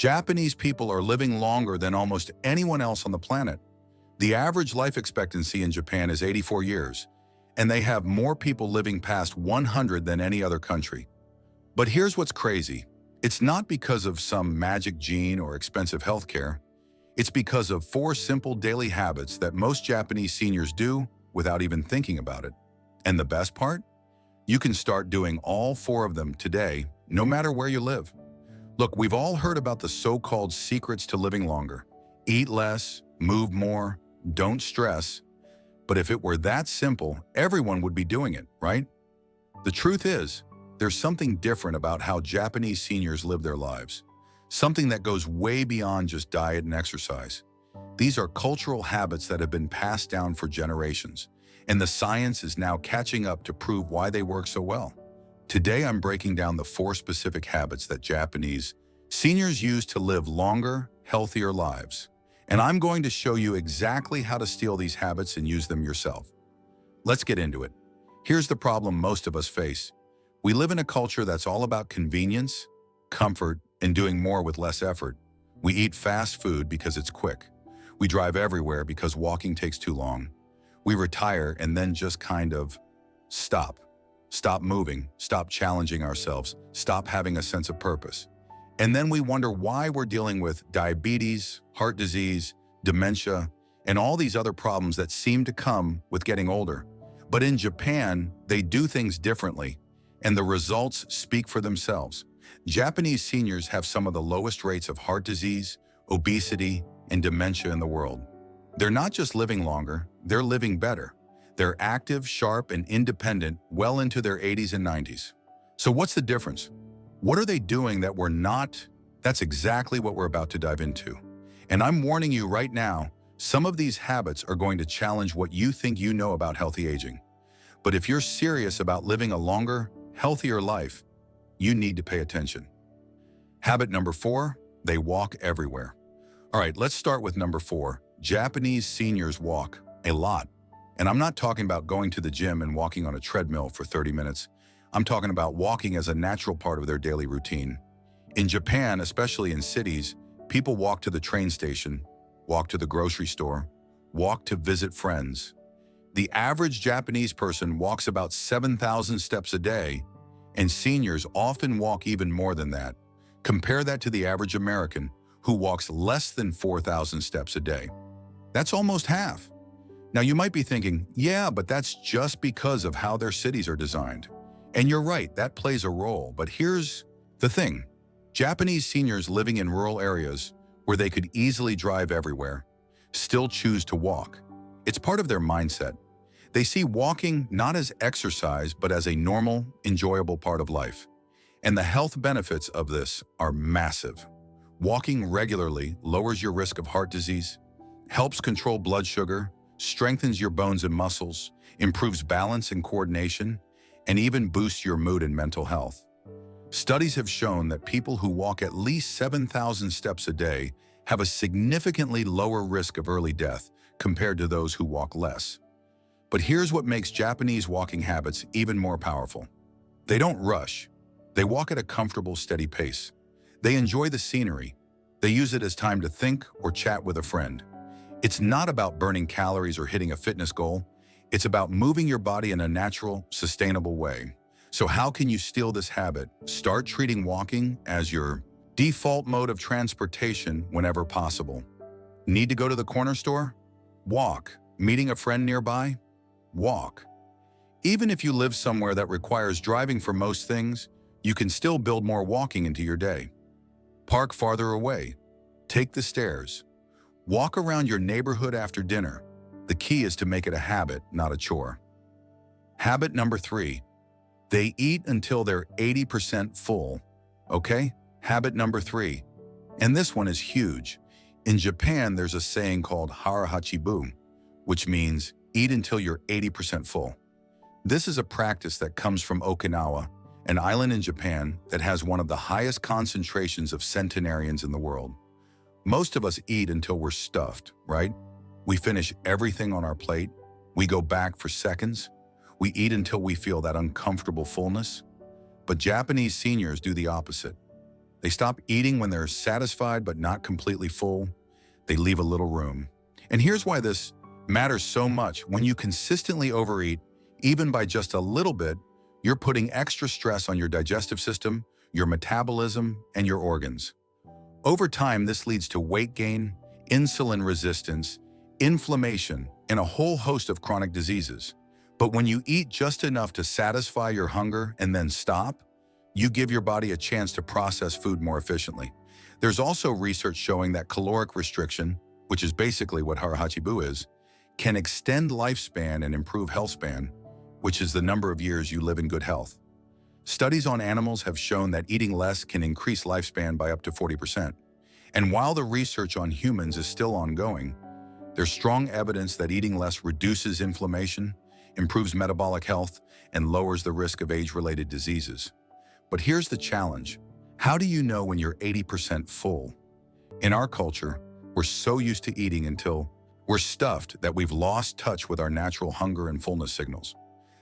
Japanese people are living longer than almost anyone else on the planet. The average life expectancy in Japan is 84 years, and they have more people living past 100 than any other country. But here's what's crazy. It's not because of some magic gene or expensive healthcare. It's because of 4 simple daily habits that most Japanese seniors do without even thinking about it. And the best part? You can start doing all 4 of them today, no matter where you live. Look, we've all heard about the so-called secrets to living longer. Eat less, move more, don't stress. But if it were that simple, everyone would be doing it, right? The truth is, there's something different about how Japanese seniors live their lives. Something that goes way beyond just diet and exercise. These are cultural habits that have been passed down for generations, and the science is now catching up to prove why they work so well. Today, I'm breaking down the 4 specific habits that Japanese seniors use to live longer, healthier lives. And I'm going to show you exactly how to steal these habits and use them yourself. Let's get into it. Here's the problem most of us face. We live in a culture that's all about convenience, comfort, and doing more with less effort. We eat fast food because it's quick. We drive everywhere because walking takes too long. We retire and then just kind of stop. Stop moving, stop challenging ourselves, stop having a sense of purpose. And then we wonder why we're dealing with diabetes, heart disease, dementia, and all these other problems that seem to come with getting older. But in Japan, they do things differently, and the results speak for themselves. Japanese seniors have some of the lowest rates of heart disease, obesity, and dementia in the world. They're not just living longer, they're living better. They're active, sharp, and independent well into their 80s and 90s. So what's the difference? What are they doing that we're not? That's exactly what we're about to dive into. And I'm warning you right now, some of these habits are going to challenge what you think you know about healthy aging. But if you're serious about living a longer, healthier life, you need to pay attention. Habit number 4, they walk everywhere. All right, let's start with number 4. Japanese seniors walk a lot. And I'm not talking about going to the gym and walking on a treadmill for 30 minutes. I'm talking about walking as a natural part of their daily routine. In Japan, especially in cities, people walk to the train station, walk to the grocery store, walk to visit friends. The average Japanese person walks about 7,000 steps a day, and seniors often walk even more than that. Compare that to the average American, who walks less than 4,000 steps a day. That's almost half. Now you might be thinking, yeah, but that's just because of how their cities are designed. And you're right, that plays a role. But here's the thing. Japanese seniors living in rural areas where they could easily drive everywhere still choose to walk. It's part of their mindset. They see walking not as exercise, but as a normal, enjoyable part of life. And the health benefits of this are massive. Walking regularly lowers your risk of heart disease, helps control blood sugar, strengthens your bones and muscles, improves balance and coordination, and even boosts your mood and mental health. Studies have shown that people who walk at least 7,000 steps a day have a significantly lower risk of early death compared to those who walk less. But here's what makes Japanese walking habits even more powerful. They don't rush. They walk at a comfortable, steady pace. They enjoy the scenery. They use it as time to think or chat with a friend. It's not about burning calories or hitting a fitness goal. It's about moving your body in a natural, sustainable way. So how can you steal this habit? Start treating walking as your default mode of transportation whenever possible. Need to go to the corner store? Walk. Meeting a friend nearby? Walk. Even if you live somewhere that requires driving for most things, you can still build more walking into your day. Park farther away. Take the stairs. Walk around your neighborhood after dinner. The key is to make it a habit, not a chore. Habit number 3. They eat until they're 80% full. Okay? Habit number 3. And this one is huge. In Japan, there's a saying called Hara hachi, which means eat until you're 80% full. This is a practice that comes from Okinawa, an island in Japan that has one of the highest concentrations of centenarians in the world. Most of us eat until we're stuffed, right? We finish everything on our plate. We go back for seconds. We eat until we feel that uncomfortable fullness. But Japanese seniors do the opposite. They stop eating when they're satisfied but not completely full. They leave a little room. And here's why this matters so much. When you consistently overeat, even by just a little bit, you're putting extra stress on your digestive system, your metabolism, and your organs. Over time, this leads to weight gain, insulin resistance, inflammation, and a whole host of chronic diseases. But when you eat just enough to satisfy your hunger and then stop, you give your body a chance to process food more efficiently. There's also research showing that caloric restriction, which is basically what Hara hachi is, can extend lifespan and improve health span, which is the number of years you live in good health. Studies on animals have shown that eating less can increase lifespan by up to 40%. And while the research on humans is still ongoing, there's strong evidence that eating less reduces inflammation, improves metabolic health, and lowers the risk of age-related diseases. But here's the challenge. How do you know when you're 80% full? In our culture, we're so used to eating until we're stuffed that we've lost touch with our natural hunger and fullness signals.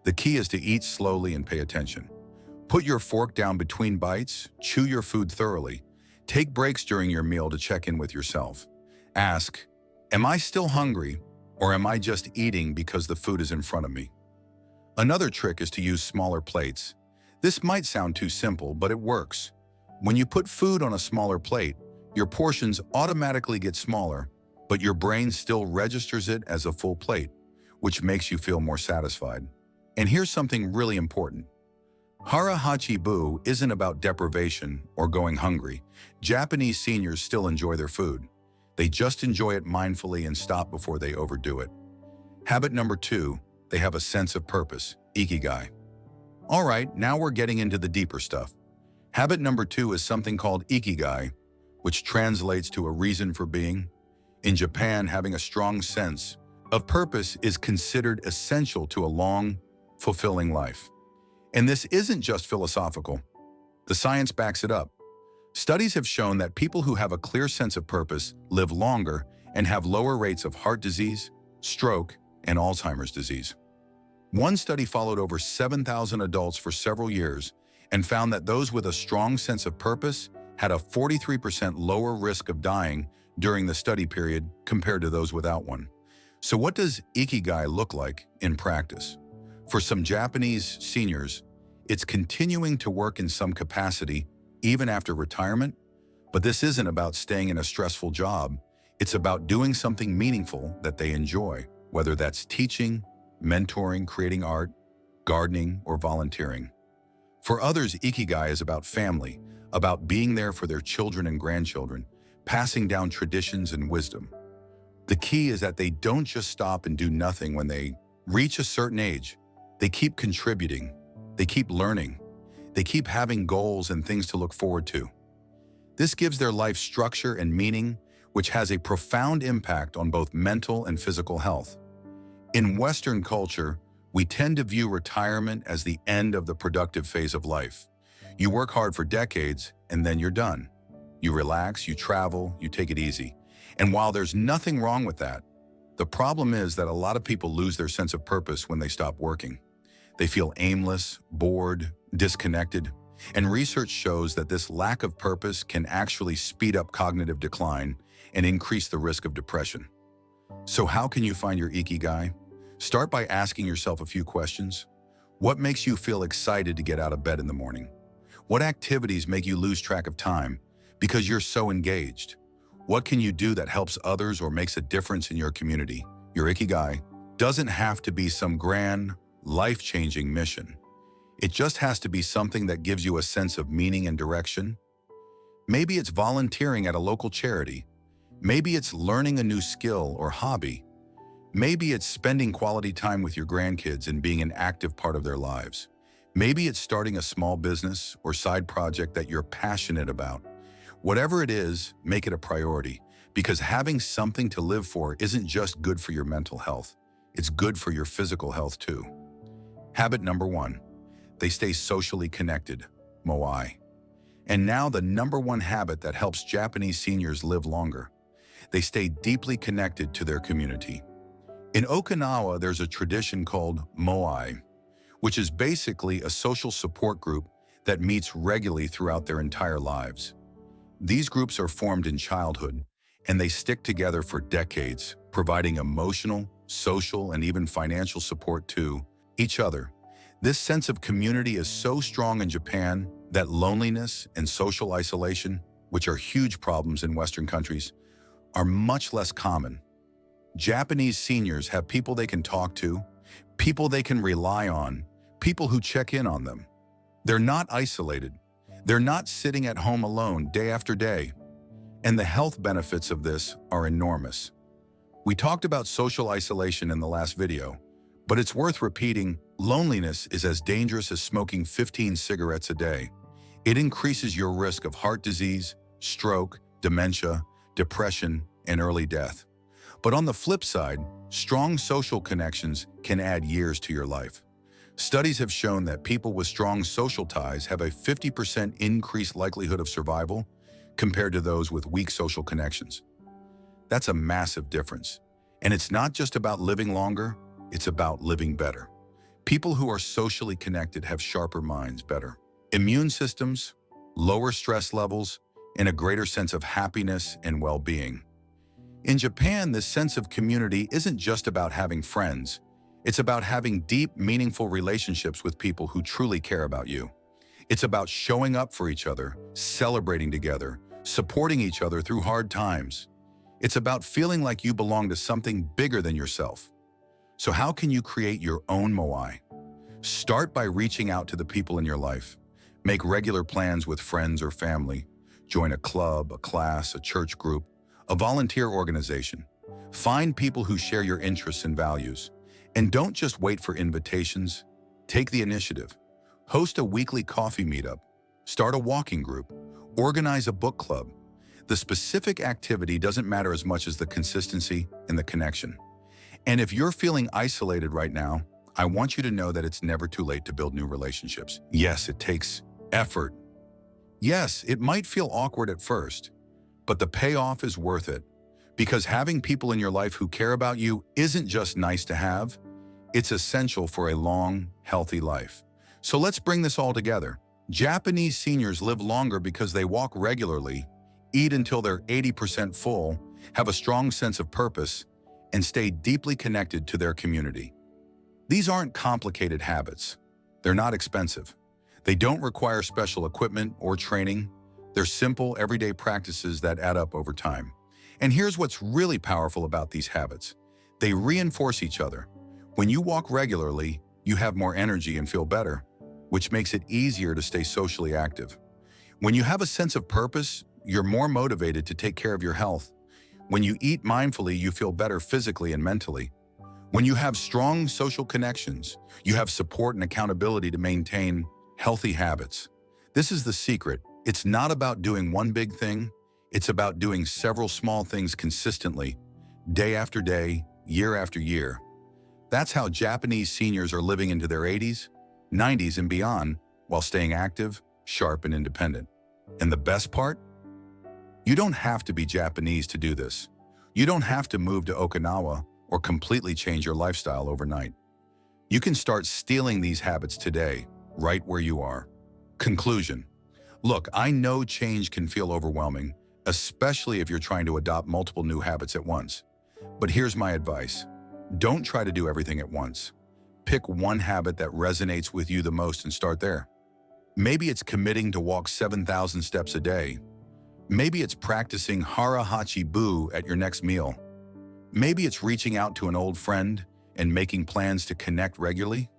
The key is to eat slowly and pay attention. Put your fork down between bites, chew your food thoroughly. Take breaks during your meal to check in with yourself. Ask, am I still hungry, or am I just eating because the food is in front of me? Another trick is to use smaller plates. This might sound too simple, but it works. When you put food on a smaller plate, your portions automatically get smaller, but your brain still registers it as a full plate, which makes you feel more satisfied. And here's something really important. Hara hachi isn't about deprivation or going hungry. Japanese seniors still enjoy their food. They just enjoy it mindfully and stop before they overdo it. Habit number 2, they have a sense of purpose, Ikigai. All right, now we're getting into the deeper stuff. Habit number 2 is something called Ikigai, which translates to a reason for being. In Japan, having a strong sense of purpose is considered essential to a long, fulfilling life. And this isn't just philosophical. The science backs it up. Studies have shown that people who have a clear sense of purpose live longer and have lower rates of heart disease, stroke, and Alzheimer's disease. One study followed over 7,000 adults for several years and found that those with a strong sense of purpose had a 43% lower risk of dying during the study period compared to those without one. So what does Ikigai look like in practice? For some Japanese seniors, it's continuing to work in some capacity even after retirement, but this isn't about staying in a stressful job. It's about doing something meaningful that they enjoy, whether that's teaching, mentoring, creating art, gardening, or volunteering. For others, Ikigai is about family, about being there for their children and grandchildren, passing down traditions and wisdom. The key is that they don't just stop and do nothing when they reach a certain age. They keep contributing, they keep learning, they keep having goals and things to look forward to. This gives their life structure and meaning, which has a profound impact on both mental and physical health. In Western culture, we tend to view retirement as the end of the productive phase of life. You work hard for decades, and then you're done. You relax, you travel, you take it easy. And while there's nothing wrong with that, the problem is that a lot of people lose their sense of purpose when they stop working. They feel aimless, bored, disconnected, and research shows that this lack of purpose can actually speed up cognitive decline and increase the risk of depression. So how can you find your Ikigai? Start by asking yourself a few questions. What makes you feel excited to get out of bed in the morning? What activities make you lose track of time because you're so engaged? What can you do that helps others or makes a difference in your community? Your Ikigai doesn't have to be some grand, life-changing mission. It just has to be something that gives you a sense of meaning and direction. Maybe it's volunteering at a local charity. Maybe it's learning a new skill or hobby. Maybe it's spending quality time with your grandkids and being an active part of their lives. Maybe it's starting a small business or side project that you're passionate about. Whatever it is, make it a priority, because having something to live for isn't just good for your mental health. It's good for your physical health too. Habit number 1, they stay socially connected, Moai. And now the number 1 habit that helps Japanese seniors live longer. They stay deeply connected to their community. In Okinawa, there's a tradition called Moai, which is basically a social support group that meets regularly throughout their entire lives. These groups are formed in childhood, and they stick together for decades, providing emotional, social, and even financial support to each other. This sense of community is so strong in Japan that loneliness and social isolation, which are huge problems in Western countries, are much less common. Japanese seniors have people they can talk to, people they can rely on, people who check in on them. They're not isolated. They're not sitting at home alone day after day. And the health benefits of this are enormous. We talked about social isolation in the last video, but it's worth repeating, loneliness is as dangerous as smoking 15 cigarettes a day. It increases your risk of heart disease, stroke, dementia, depression, and early death. But on the flip side, strong social connections can add years to your life. Studies have shown that people with strong social ties have a 50% increased likelihood of survival compared to those with weak social connections. That's a massive difference. And it's not just about living longer, it's about living better. People who are socially connected have sharper minds, better immune systems, lower stress levels, and a greater sense of happiness and well-being. In Japan, this sense of community isn't just about having friends. It's about having deep, meaningful relationships with people who truly care about you. It's about showing up for each other, celebrating together, supporting each other through hard times. It's about feeling like you belong to something bigger than yourself. So how can you create your own Moai? Start by reaching out to the people in your life. Make regular plans with friends or family. Join a club, a class, a church group, a volunteer organization. Find people who share your interests and values. And don't just wait for invitations. Take the initiative. Host a weekly coffee meetup. Start a walking group. Organize a book club. The specific activity doesn't matter as much as the consistency and the connection. And if you're feeling isolated right now, I want you to know that it's never too late to build new relationships. Yes, it takes effort. Yes, it might feel awkward at first, but the payoff is worth it. Because having people in your life who care about you isn't just nice to have, it's essential for a long, healthy life. So let's bring this all together. Japanese seniors live longer because they walk regularly, eat until they're 80% full, have a strong sense of purpose, and stay deeply connected to their community. These aren't complicated habits. They're not expensive. They don't require special equipment or training. They're simple, everyday practices that add up over time. And here's what's really powerful about these habits. They reinforce each other. When you walk regularly, you have more energy and feel better, which makes it easier to stay socially active. When you have a sense of purpose, you're more motivated to take care of your health. When you eat mindfully, you feel better physically and mentally. When you have strong social connections, you have support and accountability to maintain healthy habits. This is the secret. It's not about doing one big thing. It's about doing several small things consistently, day after day, year after year. That's how Japanese seniors are living into their 80s, 90s, and beyond while staying active, sharp, and independent. And the best part? You don't have to be Japanese to do this. You don't have to move to Okinawa or completely change your lifestyle overnight. You can start stealing these habits today, right where you are. Conclusion. Look, I know change can feel overwhelming, especially if you're trying to adopt multiple new habits at once. But here's my advice. Don't try to do everything at once. Pick one habit that resonates with you the most and start there. Maybe it's committing to walk 7,000 steps a day. Maybe it's practicing Hara, hachi, at your next meal. Maybe it's reaching out to an old friend and making plans to connect regularly.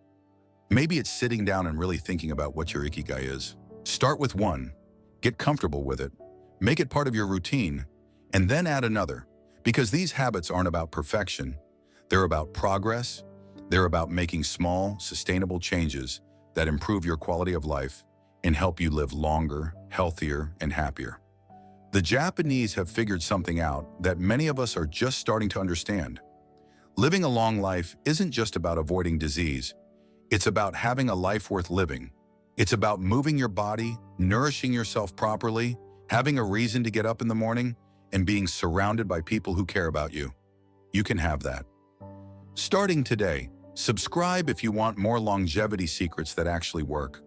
Maybe it's sitting down and really thinking about what your Ikigai is. Start with one, get comfortable with it, make it part of your routine, and then add another. Because these habits aren't about perfection. They're about progress. They're about making small, sustainable changes that improve your quality of life and help you live longer, healthier, and happier. The Japanese have figured something out that many of us are just starting to understand. Living a long life isn't just about avoiding disease. It's about having a life worth living. It's about moving your body, nourishing yourself properly, having a reason to get up in the morning, and being surrounded by people who care about you. You can have that. Starting today, subscribe if you want more longevity secrets that actually work.